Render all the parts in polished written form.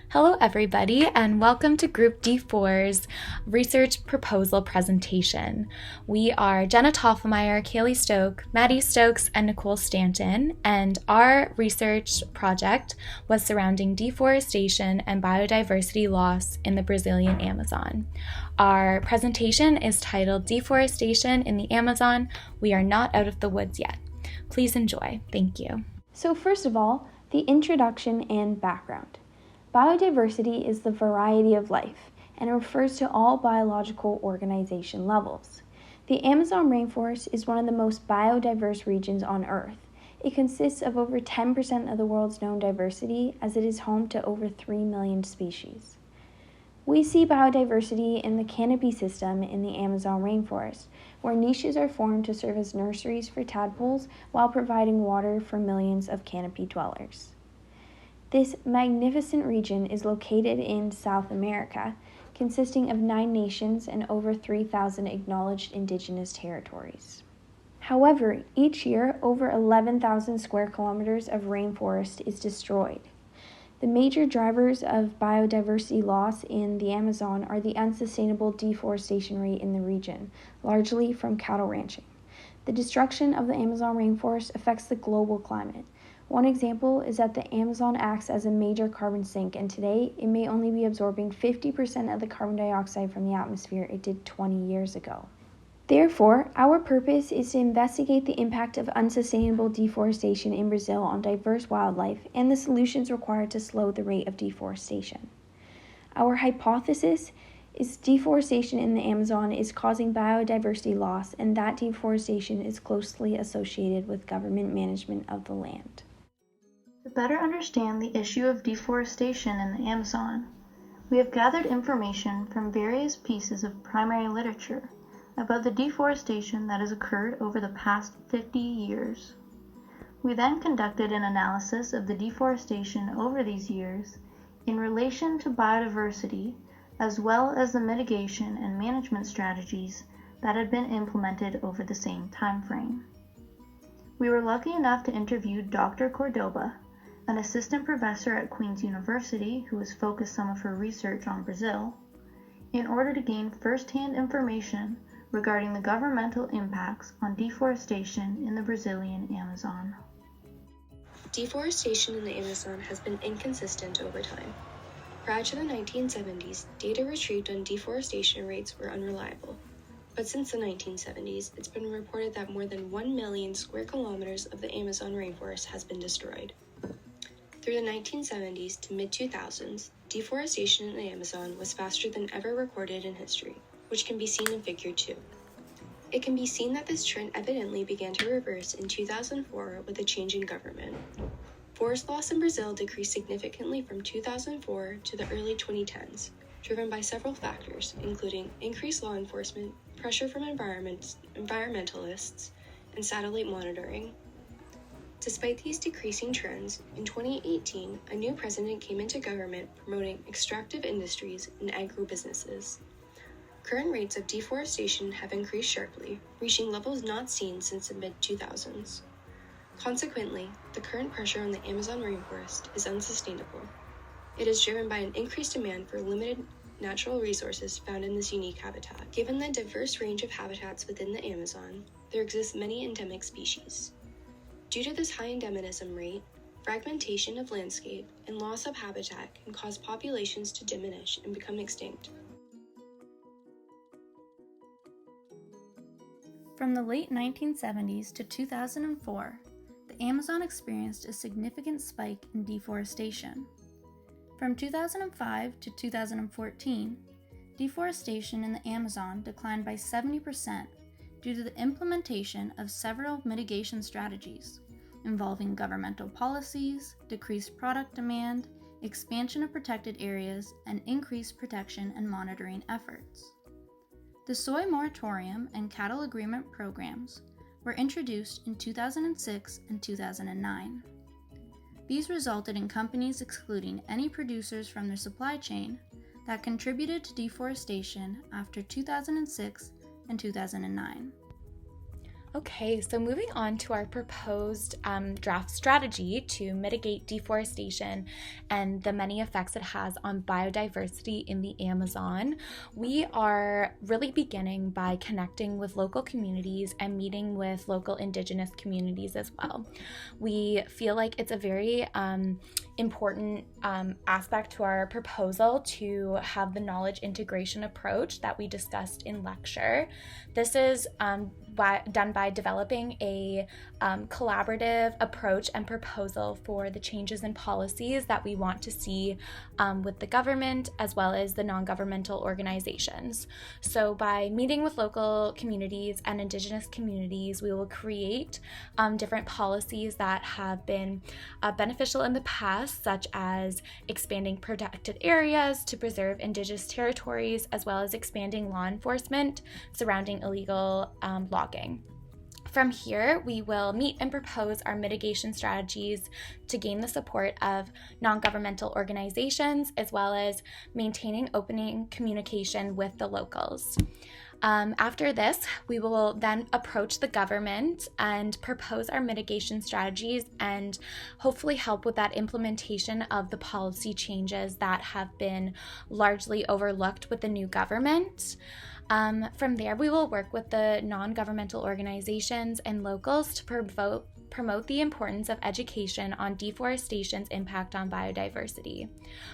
Hello everybody, and welcome to Group D4's research proposal presentation. We are Jenna Toffelmeyer, Kaylee Stoke, Maddie Stokes, and Nicole Stanton, and our research project was surrounding deforestation and biodiversity loss in the Brazilian Amazon. Our presentation is titled Deforestation in the Amazon, We Are Not Out of the Woods Yet. Please enjoy. Thank you. So first of all, the introduction and background. Biodiversity is the variety of life and refers to all biological organization levels. The Amazon rainforest is one of the most biodiverse regions on Earth. It consists of over 10% of the world's known diversity, as it is home to over 3 million species. We see biodiversity in the canopy system in the Amazon rainforest, where niches are formed to serve as nurseries for tadpoles while providing water for millions of canopy dwellers. This magnificent region is located in South America, consisting of 9 nations and over 3,000 acknowledged indigenous territories. However, each year, over 11,000 square kilometers of rainforest is destroyed. The major drivers of biodiversity loss in the Amazon are the unsustainable deforestation rate in the region, largely from cattle ranching. The destruction of the Amazon rainforest affects the global climate. One example is that the Amazon acts as a major carbon sink, and today it may only be absorbing 50% of the carbon dioxide from the atmosphere it did 20 years ago. Therefore, our purpose is to investigate the impact of unsustainable deforestation in Brazil on diverse wildlife and the solutions required to slow the rate of deforestation. Our hypothesis is deforestation in the Amazon is causing biodiversity loss, and that deforestation is closely associated with government management of the land. To better understand the issue of deforestation in the Amazon, we have gathered information from various pieces of primary literature about the deforestation that has occurred over the past 50 years. We then conducted an analysis of the deforestation over these years in relation to biodiversity, as well as the mitigation and management strategies that had been implemented over the same time frame. We were lucky enough to interview Dr. Cordoba, an assistant professor at Queen's University who has focused some of her research on Brazil, in order to gain first-hand information regarding the governmental impacts on deforestation in the Brazilian Amazon. Deforestation in the Amazon has been inconsistent over time. Prior to the 1970s, data retrieved on deforestation rates were unreliable. But since the 1970s, it's been reported that more than 1 million square kilometers of the Amazon rainforest has been destroyed. Through the 1970s to mid-2000s, deforestation in the Amazon was faster than ever recorded in history, which can be seen in Figure 2. It can be seen that this trend evidently began to reverse in 2004 with a change in government. Forest loss in Brazil decreased significantly from 2004 to the early 2010s, driven by several factors, including increased law enforcement, pressure from environmentalists, and satellite monitoring. Despite these decreasing trends, in 2018, a new president came into government promoting extractive industries and agribusinesses. Current rates of deforestation have increased sharply, reaching levels not seen since the mid-2000s. Consequently, the current pressure on the Amazon rainforest is unsustainable. It is driven by an increased demand for limited natural resources found in this unique habitat. Given the diverse range of habitats within the Amazon, there exist many endemic species. Due to this high endemism rate, fragmentation of landscape and loss of habitat can cause populations to diminish and become extinct. From the late 1970s to 2004, the Amazon experienced a significant spike in deforestation. From 2005 to 2014, deforestation in the Amazon declined by 70% due to the implementation of several mitigation strategies involving governmental policies, decreased product demand, expansion of protected areas, and increased protection and monitoring efforts. The soy moratorium and cattle agreement programs were introduced in 2006 and 2009. These resulted in companies excluding any producers from their supply chain that contributed to deforestation after 2006 and 2009. Okay, so moving on to our proposed draft strategy to mitigate deforestation and the many effects it has on biodiversity in the Amazon, we are really beginning by connecting with local communities and meeting with local Indigenous communities as well. We feel like it's a very important aspect to our proposal to have the knowledge integration approach that we discussed in lecture. This is done by developing a collaborative approach and proposal for the changes in policies that we want to see with the government as well as the non-governmental organizations. So by meeting with local communities and Indigenous communities, we will create different policies that have been beneficial in the past, such as expanding protected areas to preserve Indigenous territories, as well as expanding law enforcement surrounding illegal logging. From here, we will meet and propose our mitigation strategies to gain the support of non-governmental organizations, as well as maintaining open communication with the locals. After this, we will then approach the government and propose our mitigation strategies and hopefully help with that implementation of the policy changes that have been largely overlooked with the new government. From there, we will work with the non-governmental organizations and locals to promote the importance of education on deforestation's impact on biodiversity.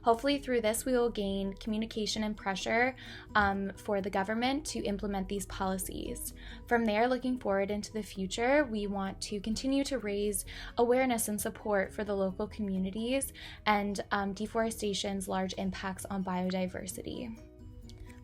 Hopefully through this, we will gain communication and pressure for the government to implement these policies. From there, looking forward into the future, we want to continue to raise awareness and support for the local communities and deforestation's large impacts on biodiversity.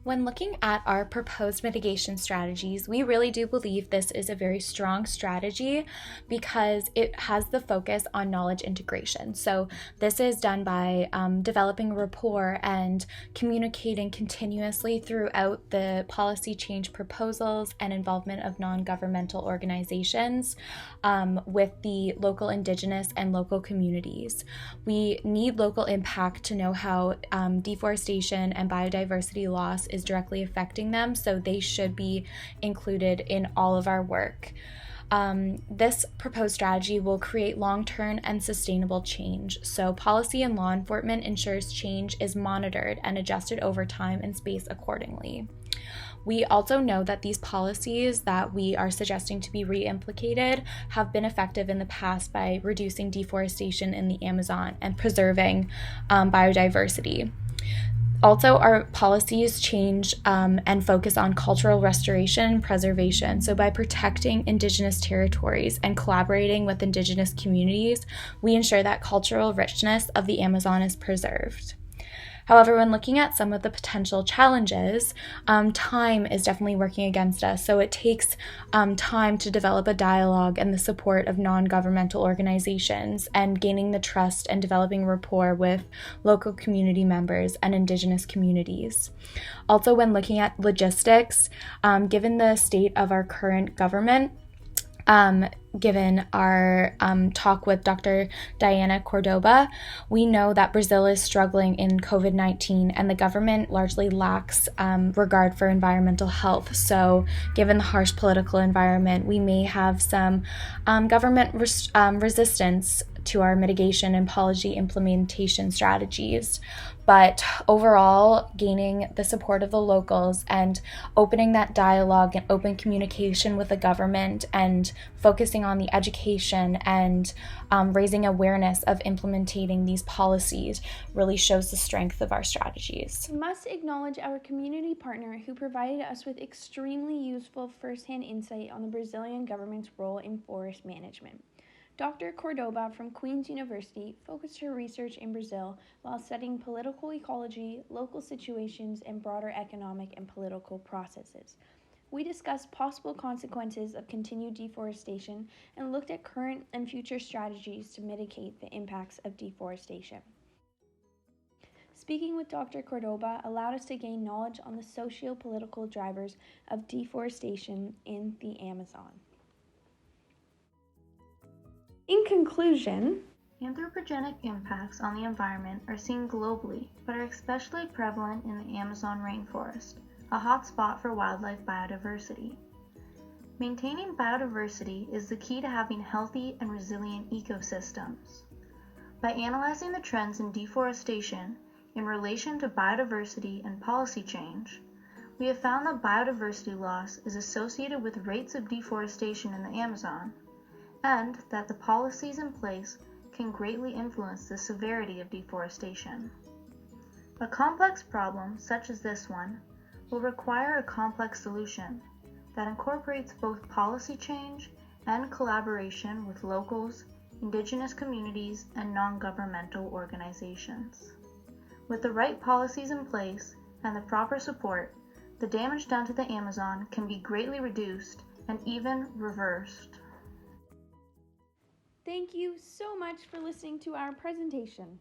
When looking at our proposed mitigation strategies, we really do believe this is a very strong strategy because it has the focus on knowledge integration. So this is done by developing rapport and communicating continuously throughout the policy change proposals and involvement of non-governmental organizations with the local Indigenous and local communities. We need local impact to know how deforestation and biodiversity loss is directly affecting them, so they should be included in all of our work. This proposed strategy will create long-term and sustainable change. So policy and law enforcement ensures change is monitored and adjusted over time and space accordingly. We also know that these policies that we are suggesting to be re-implicated have been effective in the past by reducing deforestation in the Amazon and preserving biodiversity. Also, our policies change and focus on cultural restoration and preservation. So by protecting Indigenous territories and collaborating with Indigenous communities, we ensure that cultural richness of the Amazon is preserved. However, when looking at some of the potential challenges, time is definitely working against us. So it takes time to develop a dialogue and the support of non-governmental organizations and gaining the trust and developing rapport with local community members and Indigenous communities. Also, when looking at logistics, given the state of our current government, given our talk with Dr. Diana Cordoba, we know that Brazil is struggling in COVID-19 and the government largely lacks regard for environmental health. So given the harsh political environment, we may have some government resistance to our mitigation and policy implementation strategies. But overall, gaining the support of the locals and opening that dialogue and open communication with the government and focusing on the education and raising awareness of implementing these policies really shows the strength of our strategies. We must acknowledge our community partner who provided us with extremely useful first-hand insight on the Brazilian government's role in forest management. Dr. Cordoba from Queen's University focused her research in Brazil while studying political ecology, local situations, and broader economic and political processes. We discussed possible consequences of continued deforestation and looked at current and future strategies to mitigate the impacts of deforestation. Speaking with Dr. Cordoba allowed us to gain knowledge on the socio-political drivers of deforestation in the Amazon. In conclusion, anthropogenic impacts on the environment are seen globally, but are especially prevalent in the Amazon rainforest, a hotspot for wildlife biodiversity. Maintaining biodiversity is the key to having healthy and resilient ecosystems. By analyzing the trends in deforestation in relation to biodiversity and policy change, we have found that biodiversity loss is associated with rates of deforestation in the Amazon, and that the policies in place can greatly influence the severity of deforestation. A complex problem, such as this one, will require a complex solution that incorporates both policy change and collaboration with locals, indigenous communities, and non-governmental organizations. With the right policies in place and the proper support, the damage done to the Amazon can be greatly reduced and even reversed. Thank you so much for listening to our presentation.